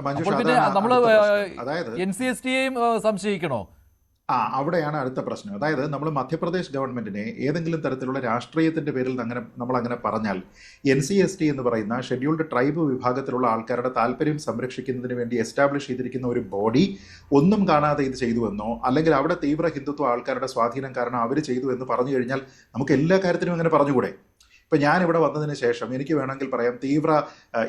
മഞ്ജുഷ, അപ്പോൾ പിന്നെ അതാണ് നമ്മൾ അടുത്ത പ്രശ്നം. അതായത് NCSTയെയും സംശയിക്കണോ? അവിടെയാണ് അടുത്ത പ്രശ്നം. അതായത് നമ്മൾ മധ്യപ്രദേശ് ഗവൺമെന്റിനെ ഏതെങ്കിലും തരത്തിലുള്ള രാഷ്ട്രീയത്തിന്റെ പേരിൽ നമ്മൾ അങ്ങനെ പറഞ്ഞാൽ NCST എന്ന് പറയുന്ന ഷെഡ്യൂൾഡ് ട്രൈബ് വിഭാഗത്തിലുള്ള ആൾക്കാരുടെ താല്പര്യം സംരക്ഷിക്കുന്നതിന് വേണ്ടി എസ്റ്റാബ്ലിഷ് ചെയ്തിരിക്കുന്ന ഒരു ബോഡി ഒന്നും കാണാതെ ഇത് ചെയ്തുവെന്നോ, അല്ലെങ്കിൽ അവിടെ തീവ്ര ഹിന്ദുത്വ ആൾക്കാരുടെ സ്വാധീനം കാരണം അവർ ചെയ്തു എന്ന് പറഞ്ഞു കഴിഞ്ഞാൽ നമുക്ക് എല്ലാ കാര്യത്തിനും അങ്ങനെ പറഞ്ഞുകൂടെ? ഇപ്പം ഞാനിവിടെ വന്നതിന് ശേഷം എനിക്ക് വേണമെങ്കിൽ പറയാം, തീവ്ര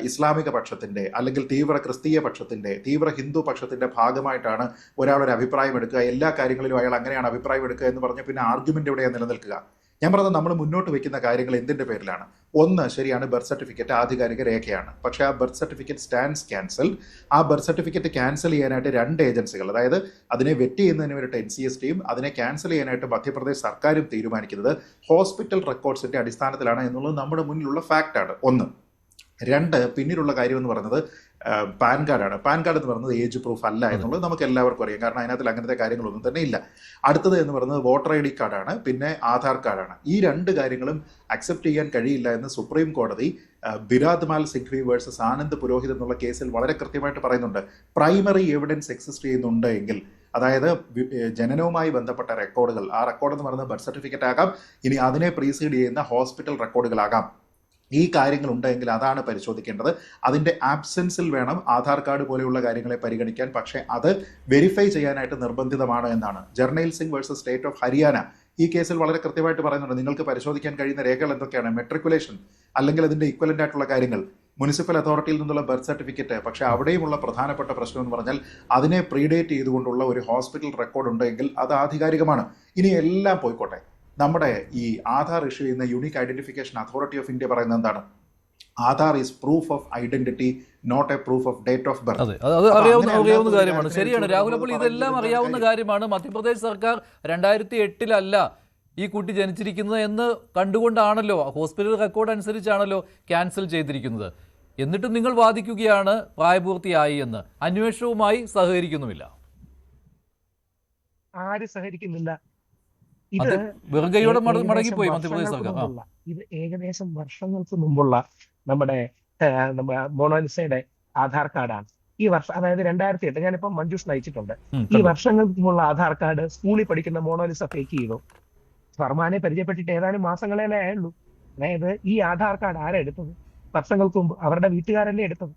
ഇസ്ലാമിക പക്ഷത്തിൻ്റെ അല്ലെങ്കിൽ തീവ്ര ക്രിസ്തീയ പക്ഷത്തിൻ്റെ തീവ്ര ഹിന്ദു പക്ഷത്തിൻ്റെ ഭാഗമായിട്ടാണ് ഒരാളൊരു അഭിപ്രായം എടുക്കുക, എല്ലാ കാര്യങ്ങളിലും അയാൾ അങ്ങനെയാണ് അഭിപ്രായം എടുക്കുക എന്ന് പറഞ്ഞ് പിന്നെ ആർഗ്യുമെൻ്റ് എവിടെയാണ് നിലനിൽക്കുക? ഞാൻ പറഞ്ഞത് നമ്മൾ മുന്നോട്ട് വയ്ക്കുന്ന കാര്യങ്ങൾ എന്തിൻ്റെ പേരിലാണ്? ഒന്ന്, ശരിയാണ്, ബർത്ത് സർട്ടിഫിക്കറ്റ് ആധികാരിക രേഖയാണ്. പക്ഷേ ആ ബർത്ത് സർട്ടിഫിക്കറ്റ് സ്റ്റാൻഡ്സ് ക്യാൻസൽ. ആ ബർത്ത് സർട്ടിഫിക്കറ്റ് ക്യാൻസൽ ചെയ്യാനായിട്ട് 2 ഏജൻസികൾ, അതായത് അതിനെ വെറ്റ് ചെയ്യുന്നതിന് വേണ്ടിയിട്ട് NCSTയും അതിനെ ക്യാൻസൽ ചെയ്യാനായിട്ട് മധ്യപ്രദേശ് സർക്കാരും തീരുമാനിക്കുന്നത് ഹോസ്പിറ്റൽ റെക്കോർഡ്സിൻ്റെ അടിസ്ഥാനത്തിലാണ് എന്നുള്ളത് നമ്മുടെ മുന്നിലുള്ള ഫാക്റ്റാണ്. ഒന്ന്. 2, പിന്നീടുള്ള കാര്യം എന്ന് പറയുന്നത് പാൻ കാർഡാണ്. പാൻ കാർഡ് എന്ന് പറയുന്നത് ഏജ് പ്രൂഫ് അല്ല എന്നുള്ളത് നമുക്ക് എല്ലാവർക്കും അറിയാം, കാരണം അതിനകത്തിൽ അങ്ങനത്തെ കാര്യങ്ങളൊന്നും തന്നെ ഇല്ല. അടുത്തത് എന്ന് പറയുന്നത് വോട്ടർ ID കാർഡാണ്, പിന്നെ ആധാർ കാർഡാണ്. ഈ 2 കാര്യങ്ങളും അക്സെപ്റ്റ് ചെയ്യാൻ കഴിയില്ല എന്ന് സുപ്രീം കോടതി ബിരാദ്മാൽ സിംഘ്വി വേഴ്സസ് ആനന്ദ് പുരോഹിത് എന്നുള്ള കേസിൽ വളരെ കൃത്യമായിട്ട് പറയുന്നുണ്ട്. പ്രൈമറി എവിഡൻസ് എക്സിസ്റ്റ് ചെയ്യുന്നുണ്ട് എങ്കിൽ, അതായത് ജനനവുമായി ബന്ധപ്പെട്ട റെക്കോർഡുകൾ, ആ റെക്കോർഡ് എന്ന് പറയുന്നത് ബർത്ത് സർട്ടിഫിക്കറ്റ് ആകാം, ഇനി അതിനെ പ്രീസീഡ് ചെയ്യുന്ന ഹോസ്പിറ്റൽ റെക്കോർഡുകളാകാം, ഈ കാര്യങ്ങൾ ഉണ്ടെങ്കിൽ അതാണ് പരിശോധിക്കേണ്ടത്. അതിൻ്റെ ആബ്സെൻസിൽ വേണം ആധാർ കാർഡ് പോലെയുള്ള കാര്യങ്ങളെ പരിഗണിക്കാൻ. പക്ഷേ അത് വെരിഫൈ ചെയ്യാനായിട്ട് നിർബന്ധിതമാണ് എന്നാണ് Jarnail Singh versus state of Haryana ഈ കേസിൽ വളരെ കൃത്യമായിട്ട് പറയുന്നുണ്ട്. നിങ്ങൾക്ക് പരിശോധിക്കാൻ കഴിയുന്ന രേഖകൾ എന്തൊക്കെയാണ്? മെട്രിക്കുലേഷൻ അല്ലെങ്കിൽ അതിൻ്റെ ഇക്വലൻ്റ് ആയിട്ടുള്ള കാര്യങ്ങൾ, മുനിസിപ്പൽ അതോറിറ്റിയിൽ നിന്നുള്ള ബർത്ത് സർട്ടിഫിക്കറ്റ്. പക്ഷേ അവിടെയുമുള്ള പ്രധാനപ്പെട്ട പ്രശ്നം എന്ന് പറഞ്ഞാൽ അതിനെ പ്രീഡേറ്റ് ചെയ്തുകൊണ്ടുള്ള ഒരു ഹോസ്പിറ്റൽ റെക്കോർഡ് ഉണ്ടെങ്കിൽ അത് ആധികാരികമാണ്. ഇനി എല്ലാം പോയിക്കോട്ടെ, നമ്മുടെ ഈ ആധാർ ഇഷ്യൂ ചെയ്യുന്ന unique identification authority of India പറയുന്നത് എന്താണ്? Aadhaar is proof of identity, not a proof of date of birth. അത് അറിയാവുന്ന കാര്യമാണ്. ശരിയാണ് രാഹുൽ, അപ്പോൾ ഇതെല്ലാം അറിയാവുന്ന കാര്യമാണ്. മധ്യപ്രദേശ് സർക്കാർ 2008 ഈ കുട്ടി ജനിച്ചിരിക്കുന്നത് എന്ന് കണ്ടുകൊണ്ടാണല്ലോ, ഹോസ്പിറ്റൽ റെക്കോർഡ് അനുസരിച്ചാണല്ലോ ക്യാൻസൽ ചെയ്തിരിക്കുന്നത്. എന്നിട്ടും നിങ്ങൾ വാദിക്കുകയാണ് പ്രായപൂർത്തിയായി എന്ന്. അന്വേഷണവുമായി സഹകരിക്കുന്നുമില്ല. ആര് സഹകരിക്കുന്നില്ല? ഇത് വെറുകയോടെ മടങ്ങിപ്പോയി മധ്യപ്രദേശ് സർക്കാർ. ഇത് ഏകദേശം വർഷങ്ങൾക്ക് മുമ്പുള്ള നമ്മുടെ മൊണാലിസയുടെ ആധാർ കാർഡാണ്. ഈ വർഷം, അതായത് 2008, ഞാനിപ്പം മഞ്ജുഷ് നയിച്ചിട്ടുണ്ട്. ഈ വർഷങ്ങൾക്ക് മുമ്പുള്ള ആധാർ കാർഡ് സ്കൂളിൽ പഠിക്കുന്ന മൊണാലിസ ഫേക്ക് ചെയ്തു. ഫർമാനെ പരിചയപ്പെട്ടിട്ട് ഏതാനും മാസങ്ങളേ ആയുള്ളൂ. അതായത് ഈ ആധാർ കാർഡ് ആരാ എടുത്തത്? വർഷങ്ങൾക്ക് മുമ്പ് അവരുടെ വീട്ടുകാരല്ലേ എടുത്തത്.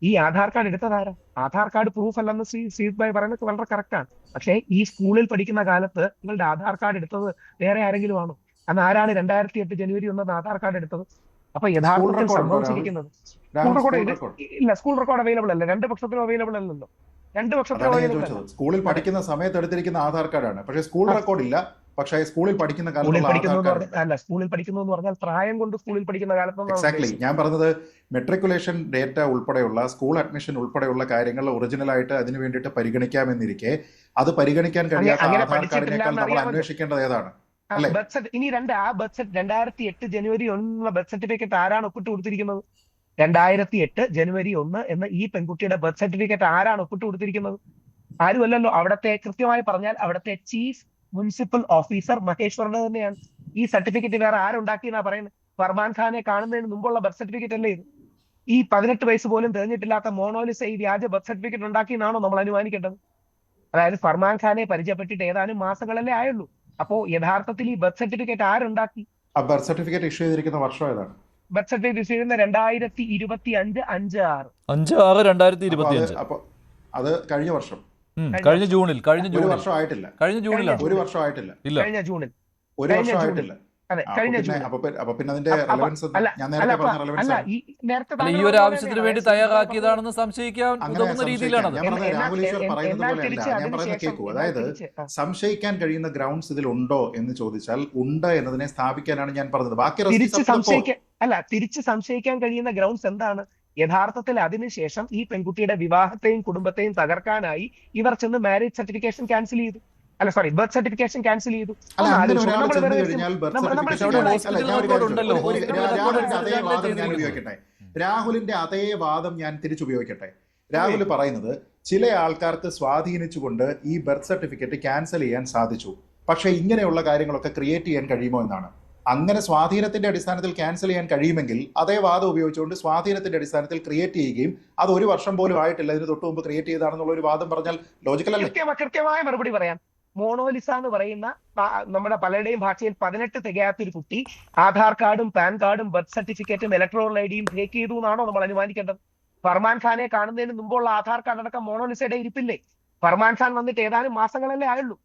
ഈ ആധാർ കാർഡ് എടുത്തതാരാ? ആധാർ കാർഡ് പ്രൂഫ് അല്ലെന്ന് സീത് ഭായ് പറയുന്നത് വളരെ കറക്റ്റാണ്. പക്ഷേ ഈ സ്കൂളിൽ പഠിക്കുന്ന കാലത്ത് നിങ്ങളുടെ ആധാർ കാർഡ് എടുത്തത് വേറെ ആരെങ്കിലും ആണോ? അന്ന് ആരാണ് 2008 ജനുവരി 1 ആധാർ കാർഡ് എടുത്തത്? അപ്പൊ യഥാർത്ഥത്തിൽ സംഭവിച്ചിരിക്കുന്നത് ഇല്ല, സ്കൂൾ റെക്കോർഡ് അവൈലബിൾ അല്ല, 2 പക്ഷത്തിനും അവൈലബിൾ അല്ലല്ലോ. 2 പക്ഷത്തിനും അവൈലബിൾ അല്ല. സ്കൂളിൽ പഠിക്കുന്ന സമയത്ത് എടുത്തിരിക്കുന്ന ആധാർ കാർഡാണ്, പക്ഷേ സ്കൂൾ റെക്കോർഡ് ഇല്ല. പക്ഷേ സ്കൂളിൽ പഠിക്കുന്ന കാലത്ത് അല്ല, സ്കൂളിൽ പഠിക്കുന്നു എന്ന് പറഞ്ഞാൽ പ്രായം കൊണ്ട് സ്കൂളിൽ പഠിക്കുന്ന കാലത്ത്. എക്സാക്ട്ലി, ഞാൻ പറഞ്ഞത് മെട്രിക്കുലേഷൻ ഡേറ്റ ഉൾപ്പെടെയുള്ള സ്കൂൾ അഡ്മിഷൻ ഉൾപ്പെടെയുള്ള കാര്യങ്ങൾ ഒറിജിനൽ ആയിട്ട് അതിന് വേണ്ടിയിട്ട് പരിഗണിക്കാമെന്നിരിക്കെ അത് പരിഗണിക്കാൻ കഴിയാത്ത ആധാർ കാർഡിനേക്കാൾ നമ്മൾ അന്വേഷിക്കേണ്ടത് ഏതാണ്? ഇനി 2008 ജനുവരി 1 ബർത്ത് സർട്ടിഫിക്കറ്റ് ആരാണ് ഒപ്പിട്ട് കൊടുത്തിരിക്കുന്നത്? 2008 ജനുവരി 1 എന്ന ഈ പെൺകുട്ടിയുടെ ബർത്ത് സർട്ടിഫിക്കറ്റ് ആരാണ് ഒപ്പിട്ട് കൊടുത്തിരിക്കുന്നത്? ആരുമല്ലല്ലോ. അവിടത്തെ, കൃത്യമായി പറഞ്ഞാൽ അവിടത്തെ ചീഫ് മുനിസിപ്പൽ ഓഫീസർ മഹേശ്വറിന് തന്നെയാണ്. ഈ സർട്ടിഫിക്കറ്റ് വേറെ ആരുണ്ടാക്കിയെന്നാ പറയുന്നത്? ഫർമാൻ ഖാനെ കാണുന്നതിന് മുമ്പുള്ള ബർത്ത് സർട്ടിഫിക്കറ്റ് അല്ലേ ഇത്? ഈ 18 വയസ്സ് പോലും തികഞ്ഞിട്ടില്ലാത്ത മോണോലിസ ഈ വ്യാജ ബർത്ത് സർട്ടിഫിക്കറ്റ് ഉണ്ടാക്കിയെന്നാണോ നമ്മൾ അനുമാനിക്കേണ്ടത്? അതായത് ഫർമാൻ ഖാനെ പരിചയപ്പെട്ടിട്ട് ഏതാനും മാസങ്ങളല്ലേ ആയുള്ളൂ. അപ്പോ യഥാർത്ഥത്തിൽ ഈ ബർത്ത് സർട്ടിഫിക്കറ്റ് ആരുണ്ടാക്കി? ബർത്ത് സർട്ടിഫിക്കറ്റ് ഇഷ്യൂ ചെയ്തിരിക്കുന്ന വർഷം ഏതാണ്? ബർത്ത് സർട്ടിഫിക്കറ്റ് ഇഷ്യൂ ചെയ്യുന്ന 2025 5/6/2025. അപ്പൊ അത് കഴിഞ്ഞ വർഷം, കഴിഞ്ഞ ജൂണിൽ. ഒരു വർഷം ആയിട്ടില്ല. ഒരു വർഷം ആയിട്ടില്ല. അതെ, കഴിഞ്ഞ ജൂൺ. അപ്പൊ പിന്നെ അതിന്റെ റെലവൻസ് ഞാൻ നേരത്തെ പറഞ്ഞ റെലവൻസ് ഈ ഒരു ആവശ്യത്തിന് വേണ്ടി തയ്യാറാക്കിയതാണെന്ന് സംശയിക്കാൻ ഉതകുന്ന രീതിയിലാണ്. രാഹുൽ ഈശ്വർ പറയുന്നത് പോലെയല്ല, ഞാൻ പറയുന്നത് കേൾക്കൂ. അതായത് സംശയിക്കാൻ കഴിയുന്ന ഗ്രൗണ്ട്സ് ഇതിൽ ഉണ്ടോ എന്ന് ചോദിച്ചാൽ ഉണ്ട് എന്നതിനെ സ്ഥാപിക്കാനാണ് ഞാൻ പറഞ്ഞത്. ബാക്കി തിരിച്ച് സംശയിക്കാൻ കഴിയുന്ന ഗ്രൗണ്ട്സ് എന്താണ്? യഥാർത്ഥത്തിൽ അതിനുശേഷം ഈ പെൺകുട്ടിയുടെ വിവാഹത്തെയും കുടുംബത്തെയും തകർക്കാനായി ഇവർ ചെന്ന് മാരേജ് സർട്ടിഫിക്കേഷൻ ക്യാൻസൽ ചെയ്തു. അല്ല, സോറി, ബർത്ത് സർട്ടിഫിക്കേഷൻ ക്യാൻസൽ ചെയ്തു. രാഹുലിന്റെ അതേ വാദം ഞാൻ തിരിച്ചുപയോഗിക്കട്ടെ. രാഹുൽ പറയുന്നത് ചില ആൾക്കാർക്ക് സ്വാധീനിച്ചുകൊണ്ട് ഈ ബർത്ത് സർട്ടിഫിക്കറ്റ് ക്യാൻസൽ ചെയ്യാൻ സാധിച്ചു, പക്ഷേ ഇങ്ങനെയുള്ള കാര്യങ്ങളൊക്കെ ക്രിയേറ്റ് ചെയ്യാൻ കഴിയുമോ എന്നാണ്. അങ്ങനെ സ്വാധീനത്തിന്റെ അടിസ്ഥാനത്തിൽ ക്യാൻസൽ ചെയ്യാൻ കഴിയുമെങ്കിൽ അതേ വാദം ഉപയോഗിച്ചുകൊണ്ട് സ്വാധീനത്തിന്റെ അടിസ്ഥാനത്തിൽ ക്രിയേറ്റ് ചെയ്യുകയും അത് 1 വർഷം പോലും ആയിട്ടില്ല ഇതിന് തൊട്ട് മുമ്പ് ക്രിയേറ്റ് ചെയ്താണെന്നുള്ള ഒരു വാദം പറഞ്ഞാൽ ലോജിക്കൽ അല്ലേ? കൃത്യമായ മറുപടി പറയാം. മോണോലിസ എന്ന് പറയുന്ന നമ്മുടെ പലരുടെയും ഭാഷയിൽ 18 തികയാത്തൊരു കുട്ടി ആധാർ കാർഡും പാൻ കാർഡും ബർത്ത് സർട്ടിഫിക്കറ്റും ഇലക്ട്രോൾ ഐഡിയും ഫേക്ക് ചെയ്തു എന്നാണോ നമ്മൾ അനുമാനിക്കേണ്ടത്? ഫർമാൻ ഖാനെ കാണുന്നതിന് മുമ്പുള്ള ആധാർ കാർഡ് അടക്കം മോണോലിസയുടെ ഇരിപ്പില്ലേ? ഫർമാൻ ഖാൻ വന്നിട്ട് ഏതാനും മാസങ്ങളല്ലേ ആയുള്ളൂ.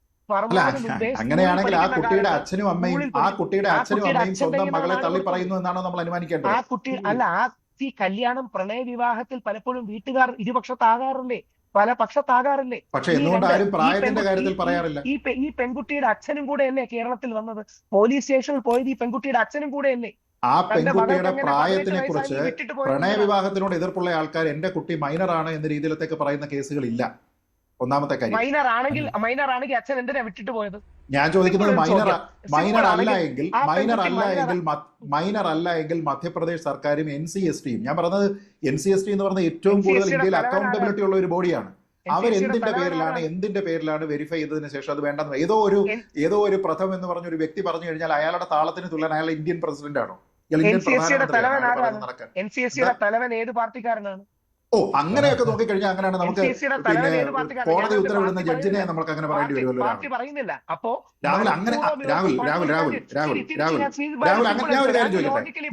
അങ്ങനെയാണെങ്കിൽ ആ കുട്ടിയുടെ അച്ഛനും അമ്മയും സ്വന്തം മകളെ തള്ളി പറയുന്നു എന്നാണോ നമ്മൾ അനുമാനിക്കേണ്ടത്? ആ കുട്ടി അല്ല, ഈ കല്യാണം പ്രണയ വിവാഹത്തിൽ പലപ്പോഴും വീട്ടുകാർ ഇരുപക്ഷത്താകാറില്ലേ, പല പക്ഷത്താകാറില്ലേ? പക്ഷെ എന്തുകൊണ്ട് ആരും പ്രായത്തിന്റെ കാര്യത്തിൽ പറയാറില്ല? ഈ പെൺകുട്ടിയുടെ അച്ഛനും കൂടെ അല്ലേ കേരളത്തിൽ വന്നത്? പോലീസ് സ്റ്റേഷനിൽ പോയത് ഈ പെൺകുട്ടിയുടെ അച്ഛനും കൂടെ അല്ലേ? ആ പെൺകുട്ടിയുടെ പ്രായത്തിനെ കുറിച്ച് പ്രണയ വിവാഹത്തിനോട് എതിർപ്പുള്ള ആൾക്കാർ എന്റെ കുട്ടി മൈനറാണ് എന്ന രീതിയിലത്തേക്ക് പറയുന്ന കേസുകളില്ല. ഒന്നാമത്തെ കാര്യം, മൈനർ ആണെങ്കിൽ അച്ഛൻ എന്തിനാ വിട്ടിട്ട് പോയത്? ഞാൻ ചോദിക്കുന്നത് മൈനർ അല്ല എങ്കിൽ മധ്യപ്രദേശ് സർക്കാരും NCSTയും, ഞാൻ പറഞ്ഞത് NCST എന്ന് പറഞ്ഞ ഏറ്റവും കൂടുതൽ ഇന്ത്യയിൽ അക്കൗണ്ടബിലിറ്റി ഉള്ള ഒരു ബോഡിയാണ്. അവർ എന്തിന്റെ പേരിലാണ് വെരിഫൈ ചെയ്തതിനു ശേഷം അത് വേണ്ടെന്ന് ഏതോ ഒരു പ്രഥം എന്ന് പറഞ്ഞ ഒരു വ്യക്തി പറഞ്ഞു കഴിഞ്ഞാൽ അയാളുടെ താളത്തിന് തുല്യൻ അയാൾ ഇന്ത്യൻ പ്രസിഡന്റ് ആണോ? NCSTയുടെ തലവൻ ഏത് പാർട്ടിക്കാരനാണ്? അങ്ങനെയൊക്കെ നോക്കിക്കഴിഞ്ഞാൽ അങ്ങനെയാണ് നമുക്ക് പിന്നെ കോടതി ഉത്തരവിടുന്ന ജഡ്ജിനെ നമുക്ക് അങ്ങനെ പറയേണ്ടി വരുമല്ലോ. രാഹുൽ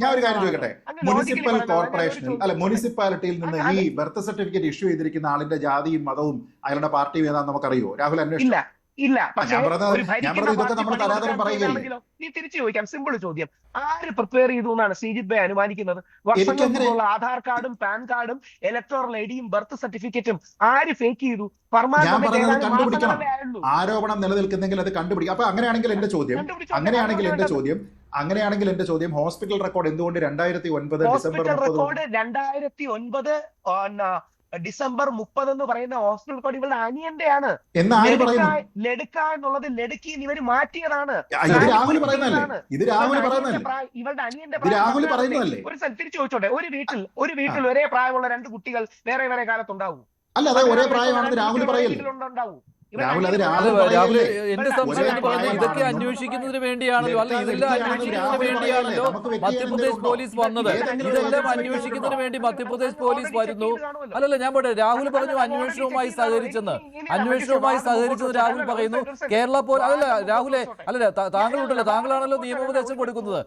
ഞാൻ ഒരു കാര്യം ചോദിക്കട്ടെ, മുനിസിപ്പൽ കോർപ്പറേഷനിൽ മുനിസിപ്പാലിറ്റിയിൽ നിന്ന് ഈ ബർത്ത് സർട്ടിഫിക്കറ്റ് ഇഷ്യൂ ചെയ്തിരിക്കുന്ന ആളിന്റെ ജാതിയും മതവും അയാളുടെ പാർട്ടിയും ഏതാണെന്ന് നമുക്കറിയോ? രാഹുൽ അന്വേഷിച്ചു? ഇല്ല. ഇതൊക്കെ നമ്മൾ തരാതരം പറയുകയല്ലേ? നീ തിരിച്ചു ചോദിക്കാം, സിമ്പിൾ ചോദ്യം. ആര് പ്രിപ്പയർ ചെയ്തു എന്നാണ് ശ്രീജിത് ഭായ് അനുമാനിക്കുന്നത്? വർഷങ്ങൾക്കുള്ള ആധാർ കാർഡും പാൻ കാർഡും ഇലക്ട്രോൾ ഐഡിയും ബർത്ത് സർട്ടിഫിക്കറ്റും ആര് ഫേക്ക് ചെയ്തു? കണ്ടുപിടിക്കണം. ആരോപണം നിലനിൽക്കുന്നെങ്കിൽ അത് കണ്ടുപിടിക്കും. അപ്പൊ അങ്ങനെയാണെങ്കിൽ എന്റെ ചോദ്യം ഹോസ്പിറ്റൽ റെക്കോർഡ് എന്തുകൊണ്ട് 2009 ഡിസംബർ 30 എന്ന് പറയുന്ന ഹോസ്പിറ്റൽ റെക്കോർഡ് ഇവരുടെ അനിയന്റെയാണ്. ലെടുക്ക എന്നുള്ളത് ലെടുക്കി ഇവര് മാറ്റിയതാണ്. ഇവരുടെ അനിയന്റെ ഒരു സ്ഥലം തിരിച്ചു ചോദിച്ചോട്ടെ, ഒരു വീട്ടിൽ ഒരേ പ്രായമുള്ള 2 കുട്ടികൾ വേറെ വേറെ കാലത്തുണ്ടാവും? അല്ല, അത് ഒരേ പ്രായമാണെന്ന് രാഹുൽ പറയല്ലേ? രാഹുൽ എന്റെ സംശയം എന്ന് പറഞ്ഞാൽ ഇതൊക്കെ അന്വേഷിക്കുന്നതിന് വേണ്ടിയാണല്ലോ, അല്ല ഇതെല്ലാം അന്വേഷിക്കുന്നതിന് വേണ്ടിയാണല്ലോ മധ്യപ്രദേശ് പോലീസ് വന്നത്. ഇതെല്ലാം അന്വേഷിക്കുന്നതിന് വേണ്ടി മധ്യപ്രദേശ് പോലീസ് വരുന്നു. അല്ലല്ല, ഞാൻ പോട്ടെ, രാഹുൽ പറഞ്ഞു അന്വേഷണവുമായി സഹകരിച്ചെന്ന് രാഹുൽ പറയുന്നു. കേരള പോലീസ് അല്ലല്ല രാഹുലെ, അല്ലല്ല താങ്കളുണ്ടല്ലോ, താങ്കളാണല്ലോ നിയമോപദേശം കൊടുക്കുന്നത്.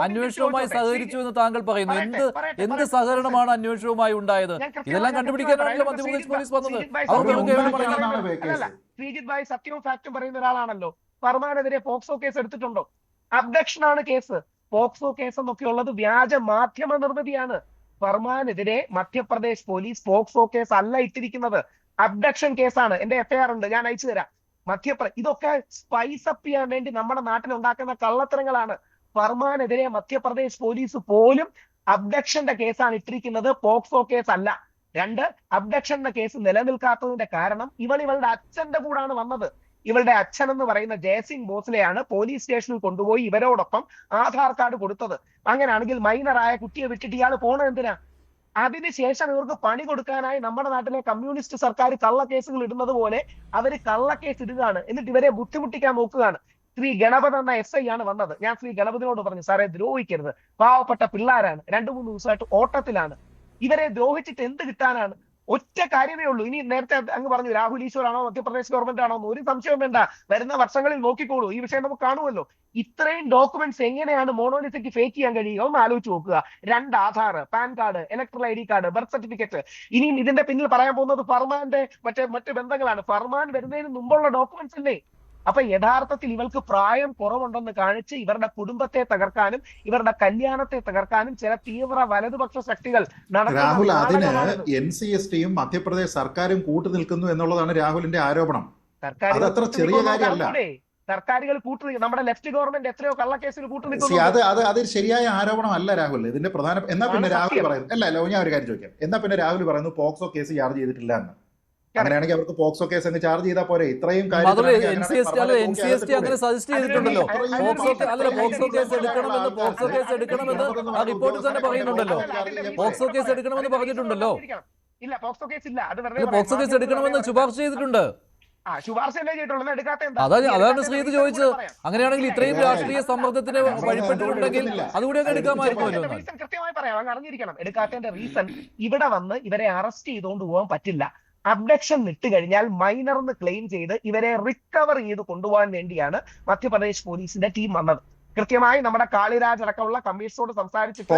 അന്വേഷണവുമായി സഹകരിച്ചു എന്ന് താങ്കൾ പറയുന്നു. എന്ത് സഹകരണമാണ് അന്വേഷണവുമായി ഉണ്ടായത്? ഇതെല്ലാം കണ്ടുപിടിക്കാനാണല്ലോ മധ്യപ്രദേശ് പോലീസ് വന്നത്. അവർ ശ്രീജിത് ഭായ് സത്യവും ഫാക്ടും പറയുന്ന ഒരാളാണല്ലോ. ഫർമാനെതിരെ പോക്സോ കേസ് എടുത്തിട്ടുണ്ടോ? അബ്ഡക്ഷൻ ആണ് കേസ്. പോക്സോ കേസ് എന്നൊക്കെ ഉള്ളത് വ്യാജ മാധ്യമ നിർമ്മിതിയാണ്. ഫർമാനെതിരെ മധ്യപ്രദേശ് പോലീസ് പോക്സോ കേസ് അല്ല ഇട്ടിരിക്കുന്നത്, അബ്ഡക്ഷൻ കേസാണ്. എന്റെ FIR ഉണ്ട്, ഞാൻ അയച്ചു തരാം. ഇതൊക്കെ സ്പൈസ് അപ്പ് ചെയ്യാൻ വേണ്ടി നമ്മുടെ നാട്ടിൽ ഉണ്ടാക്കുന്ന കള്ളത്തരങ്ങളാണ്. ഫർമാനെതിരെ മധ്യപ്രദേശ് പോലീസ് പോലും അബ്ഡക്ഷന്റെ കേസാണ് ഇട്ടിരിക്കുന്നത്, പോക്സോ കേസ് അല്ല. 2, അബ്ഡക്ഷൻ എന്ന കേസ് നിലനിൽക്കാത്തതിന്റെ കാരണം ഇവളുടെ അച്ഛന്റെ കൂടാണ് വന്നത്. ഇവളുടെ അച്ഛൻ എന്ന് പറയുന്ന ജയസിംഗ് ഭോസ്ലെയാണ് പോലീസ് സ്റ്റേഷനിൽ കൊണ്ടുപോയി ഇവരോടൊപ്പം ആധാർ കാർഡ് കൊടുത്തത്. അങ്ങനെയാണെങ്കിൽ മൈനറായ കുട്ടിയെ വിട്ടിട്ട് ഇയാൾ പോണത് എന്തിനാ? അതിനുശേഷം ഇവർക്ക് പണി കൊടുക്കാനായി നമ്മുടെ നാട്ടിലെ കമ്മ്യൂണിസ്റ്റ് സർക്കാർ കള്ളക്കേസുകൾ ഇടുന്നത് പോലെ അവര് കള്ളക്കേസ് ഇടുകയാണ്. എന്നിട്ട് ഇവരെ ബുദ്ധിമുട്ടിക്കാൻ നോക്കുകയാണ്. ശ്രീ ഗണപത് എന്ന SI ആണ് വന്നത്. ഞാൻ ശ്രീ ഗണപതിനോട് പറഞ്ഞു, സാറേ ദ്രോഹിക്കരുത്, പാവപ്പെട്ട പിള്ളേരാണ്, 2-3 ദിവസമായിട്ട് ഓട്ടത്തിലാണ്, ഇവരെ ദ്രോഹിച്ചിട്ട് എന്ത് കിട്ടാനാണ്? ഒറ്റ കാര്യമേ ഉള്ളൂ. ഇനി നേരത്തെ അങ്ങ് പറഞ്ഞു രാഹുൽ ഈശ്വറാണോ മധ്യപ്രദേശ് ഗവൺമെന്റ് ആണോ എന്ന് ഒരു സംശയം വേണ്ട. വരുന്ന വർഷങ്ങളിൽ നോക്കിക്കോളൂ, ഈ വിഷയം നമുക്ക് കാണുമല്ലോ. ഇത്രയും ഡോക്യുമെന്റ്സ് എങ്ങനെയാണ് മോണോലിസയ്ക്ക് ഫേക്ക് ചെയ്യാൻ കഴിയുക? ഒന്ന് ആലോചിച്ച് നോക്കുക. 2 Aadhaar, pan card, electoral ID card, birth certificate. ഇനിയും ഇതിന്റെ പിന്നിൽ പറയാൻ പോകുന്നത് ഫർമാന്റെ മറ്റ് ബന്ധങ്ങളാണ്. ഫർമാൻ വരുന്നതിന് മുമ്പുള്ള ഡോക്യുമെന്റ്സ് അല്ലേ? അപ്പൊ യഥാർത്ഥത്തിൽ ഇവൾക്ക് പ്രായം കുറവുണ്ടെന്ന് കാണിച്ച് ഇവരുടെ കുടുംബത്തെ തകർക്കാനും ഇവരുടെ കല്യാണത്തെ തകർക്കാനും ചില തീവ്ര വലതുപക്ഷ ശക്തികൾ രാഹുൽ അതിന് NCSTയും മധ്യപ്രദേശ് സർക്കാരും കൂട്ടു നിൽക്കുന്നു എന്നുള്ളതാണ് രാഹുലിന്റെ ആരോപണം. അതത്ര ചെറിയ കാര്യമല്ല. സർക്കാരുകൾ നമ്മുടെ ലെഫ്റ്റ് ഗവൺമെന്റ് എത്രയോ കള്ളക്കേസിൽ കൂട്ടുനിൽക്കുന്നു. അത് ശരിയായ ആരോപണം അല്ല രാഹുൽ. ഇതിന്റെ പ്രധാന എന്നാ പിന്നെ രാഹുൽ പറയുന്നു ഞാൻ ഒരു കാര്യം ചോദിക്കാം. എന്നാ പിന്നെ രാഹുൽ പറയുന്നു പോക്സോ കേസ് ചാർജ് ചെയ്തിട്ടില്ല എന്ന്. അങ്ങനെയാണെങ്കിൽ അവർക്ക് പോക്സോ കേസ് അങ്ങ് ചാർജ് ചെയ്താൽ പോരെ? ഇത്രയും NCST അങ്ങനെ സജസ്റ്റ് ചെയ്തിട്ടുണ്ടല്ലോ. പോക്സോ കേസ് എടുക്കണമെന്ന് ആ റിപ്പോർട്ടിൽ തന്നെ പറയുന്നുണ്ടല്ലോ. പോക്സോ കേസ് എടുക്കണമെന്ന് പറഞ്ഞിട്ടുണ്ടല്ലോ. ഇല്ല, പോക്സോ കേസ് ഇല്ല. പോക്സോ കേസ് എടുക്കണമെന്ന് ശുപാർശ ചെയ്തിട്ടുണ്ട്. ശുപാർശയല്ലേ ചെയ്തിട്ടുള്ളത്, എടുക്കാത്ത എന്താ? അതാണ് ശ്രീത് ചോദിച്ചത്. അങ്ങനെയാണെങ്കിൽ ഇത്രയും രാഷ്ട്രീയ സമ്മർദ്ദത്തിന് വഴിപ്പെട്ടിട്ടുണ്ടെങ്കിൽ അതുകൂടി അങ്ങ് എടുക്കാമായിരുന്നല്ലോ. റീസൺ കൃത്യമായി പറയാം, അങ്ങ് അറിഞ്ഞിരിക്കണം. എടുക്കാത്തതിന്റെ റീസൺ, ഇവിടെ വന്ന് ഇവരെ അറസ്റ്റ് ചെയ്തുകൊണ്ട് പോകാൻ പറ്റില്ല. അബ്ഡക്ഷൻ ഇട്ട് കഴിഞ്ഞാൽ മൈനർന്ന് ക്ലെയിം ചെയ്ത് ഇവരെ റിക്കവർ ചെയ്ത് കൊണ്ടുപോകാൻ വേണ്ടിയാണ് മധ്യപ്രദേശ് പോലീസിന്റെ ടീം വന്നത്. കൃത്യമായി നമ്മുടെ കാളിരാജ് അടക്കമുള്ള കമ്മീഷനോട് സംസാരിച്ചിട്ട്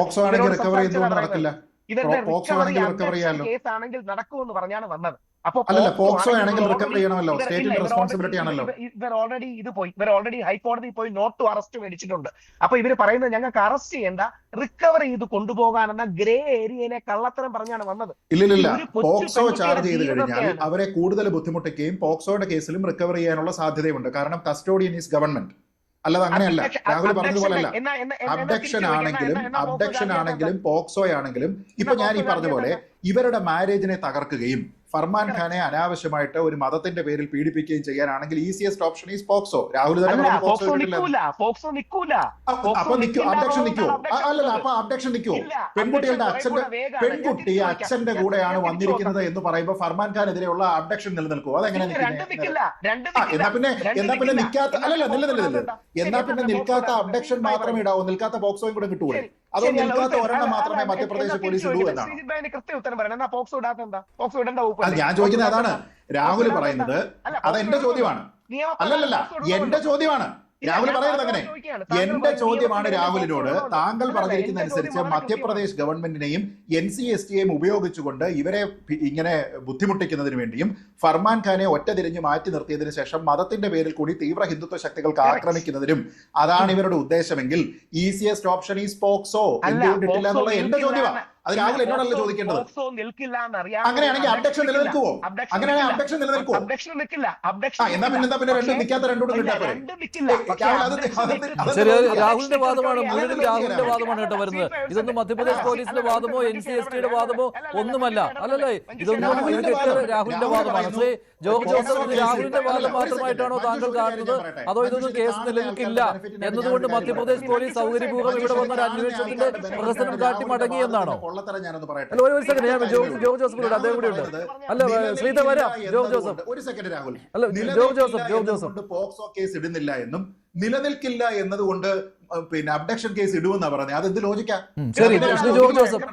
ഇവരുടെ റിക്കവറി കേസ് ആണെങ്കിൽ നടക്കുമെന്ന് പറഞ്ഞാണ് വന്നത്. അപ്പൊ ഇവർ ഓൾറെഡി ഹൈക്കോടതി പോയി നോട്ട് ടു അറസ്റ്റ് മേടിച്ചിട്ടുണ്ട്. അപ്പൊ ഇവർ പറയുന്നത് ഞങ്ങൾക്ക് അറസ്റ്റ് ചെയ്യേണ്ട, റിക്കവർ ചെയ്ത് കൊണ്ടുപോകാനെന്ന ഗ്രേ ഏരിയയിലെ കള്ളത്തരം പറഞ്ഞാണ് വന്നത്. ഇല്ലില്ല, പോക്സോ ചാർജ് ചെയ്ത് കഴിഞ്ഞാൽ അവരെ കൂടുതൽ ബുദ്ധിമുട്ടിക്കുകയും പോക്സോയുടെ കേസിലും റിക്കവർ ചെയ്യാനുള്ള സാധ്യതയുണ്ട്. കാരണം കസ്റ്റോഡിയൻ ഈസ് ഗവൺമെന്റ്. അല്ലാതെ അങ്ങനെയല്ല, രാഹുൽ പറഞ്ഞതുപോലല്ല. അബ്ഡക്ഷൻ ആണെങ്കിലും പോക്സോ ആണെങ്കിലും ഇപ്പൊ ഞാൻ ഈ പറഞ്ഞ പോലെ ഇവരുടെ മാരേജിനെ തകർക്കുകയും ഫർമാൻ ഖാനെ അനാവശ്യമായിട്ട് ഒരു മതത്തിന്റെ പേരിൽ പീഡിപ്പിക്കുകയും ചെയ്യാനാണെങ്കിൽ easiest option is POCSO. Rahul തന്നെ പോക്സോ നിൽക്കൂല. അപ്പൊ അബ്ഡക്ഷൻ നിൽക്കുവോ? അല്ലല്ല, അപ്പൊ അബ്ഡക്ഷൻ നിൽക്കുവോ? പെൺകുട്ടി അച്ഛന്റെ കൂടെയാണ് വന്നിരിക്കുന്നത് എന്ന് പറയുമ്പോൾ ഫർമാൻ ഖാനെതിരെയുള്ള അബ്ഡക്ഷൻ നിലനിൽക്കുവോ? അതെങ്ങനെ? എന്നാ പിന്നെ നിൽക്കാത്ത എന്നാ പിന്നെ നിൽക്കാത്ത അബ്ഡക്ഷൻ മാത്രമേ ഇടാവൂ, നിൽക്കാത്ത പോക്സോയും കൂടെ കിട്ടുമോ? അതോ നിൽക്കാത്ത ഒരെണ്ണം മാത്രമേ മധ്യപ്രദേശ് പോലീസ് ഇടൂ എന്നാണ് ഞാൻ ചോദിക്കുന്നത്. അതാണ് രാഹുൽ പറയുന്നത്. അത് എന്റെ ചോദ്യമാണ്. അല്ലല്ല, എന്റെ ചോദ്യമാണ്. രാഹുൽ പറയുന്നത് അങ്ങനെ. എന്റെ ചോദ്യമാണ് രാഹുലിനോട്. താങ്കൾ പറഞ്ഞിരിക്കുന്ന അനുസരിച്ച് മധ്യപ്രദേശ് ഗവൺമെന്റിനെയും NCSTയെയും ഉപയോഗിച്ചുകൊണ്ട് ഇവരെ ഇങ്ങനെ ബുദ്ധിമുട്ടിക്കുന്നതിന് വേണ്ടിയും ഫർമാൻ ഖാനെ ഒറ്റതിരിഞ്ഞ് മാറ്റി നിർത്തിയതിനു ശേഷം മതത്തിന്റെ പേരിൽ കൂടി തീവ്ര ഹിന്ദുത്വ ശക്തികൾക്ക് ആക്രമിക്കുന്നതിനും അതാണ് ഇവരുടെ ഉദ്ദേശമെങ്കിൽ ഈസിയസ്റ്റ് ഓപ്ഷൻ ഈസ് പോക്സോ. എന്തുകൊണ്ടിട്ടില്ല എന്നുള്ള എന്റെ ചോദ്യമാണ്. അത് രാഹുൽ എന്നോടല്ല ചോദിക്കേണ്ടത്. അങ്ങനെയാണെങ്കിൽ അബ്ഡക്ഷൻ നിലനിൽക്കുവോ? അങ്ങനെയാണെങ്കിൽ അബ്ഡക്ഷൻ നിലനിൽക്കുവോ? എന്നാ പിന്നെ രണ്ടും നിൽക്കാത്ത രണ്ടും ശരി, രാഹുലിന്റെ വാദമാണ്, മുഴുവൻ രാഹുലിന്റെ വാദമാണ് കേട്ടോ വരുന്നത്. ഇതൊന്നും മധ്യപ്രദേശ് പോലീസിന്റെ വാദമോ NCSTയുടെ വാദമോ ഒന്നുമല്ല. അല്ലല്ലേ, ഇതൊന്നും രാഹുലിന്റെ വാദമാണ്. ശ്രീ ജോർജ് ജോസഫ്, ഇത് രാഹുലിന്റെ വാദം മാത്രമായിട്ടാണോ താങ്കൾ കാണുന്നത്? അതോ ഇതൊന്നും കേസ് നിലനിൽക്കില്ല എന്നതുകൊണ്ട് മധ്യപ്രദേശ് പോലീസ് സൗകര്യപൂർവ്വം ഇവിടെ വന്ന ഒരു അന്വേഷണത്തിന്റെ പ്രഹസനം കാട്ടി മടങ്ങി എന്നാണോ? അല്ല, ഒരു സെക്കൻഡ്, ഞാൻ ജോർജ് ജോസഫ് അദ്ദേഹം കൂടി ഉണ്ട്. അല്ല, ശ്രീധർ വരാം. ജോർജ് ജോസഫ്, ഒരു സെക്കൻഡ് രാഹുൽ. അല്ല, ജോർജ് ജോസഫ് പോക്സോ കേസ് ഇടുന്നില്ല എന്നും നിലനിൽക്കില്ല എന്നതുകൊണ്ട് പിന്നെ അബ്ഡക്ഷൻ കേസ് ഇടുമെന്നാ പറഞ്ഞത്. അത് എന്ത് ലോജിക്കാ? ശരി, ശ്രീ ജോർജ് ജോസഫ്.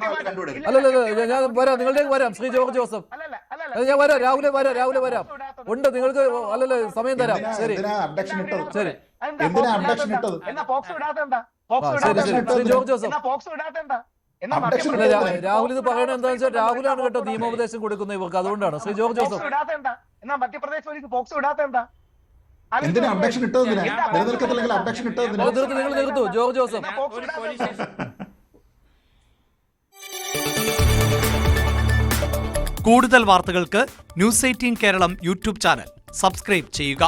അല്ലല്ല, ഞാൻ വരാം, നിങ്ങളുടെയും വരാം. ശ്രീ ജോർജ് ജോസഫ്, ഞാൻ വരാം. രാഹുലെ വരാം. ഉണ്ട്, നിങ്ങൾക്ക് അല്ലല്ല സമയം തരാം. ശരി, അബ്ഡക്ഷൻ ഇട്ടത്? ശരി, എന്തിനാ അബ്ഡക്ഷൻ ഇട്ടത്? Shri George Joseph. രാഹുൽ ഇത് പറയണത് എന്താണെന്ന് വെച്ചാൽ രാഹുലാണ് കേട്ടോ നിയമോപദേശം കൊടുക്കുന്ന ഇവർക്ക്, അതുകൊണ്ടാണ്. ശ്രീ ജോർജ് ജോസഫ്, എന്തിനാ അബ്ഡക്ഷൻ ഇട്ടത്? നിലനിൽക്കത്തില്ലെങ്കിൽ അബ്ഡക്ഷൻ ഇട്ടത് നിങ്ങൾ നിർത്തൂ. ജോർജ് ജോസഫ്, കൂടുതൽ വാർത്തകൾക്ക് News 18 Keralam YouTube channel subscribe ചെയ്യുക.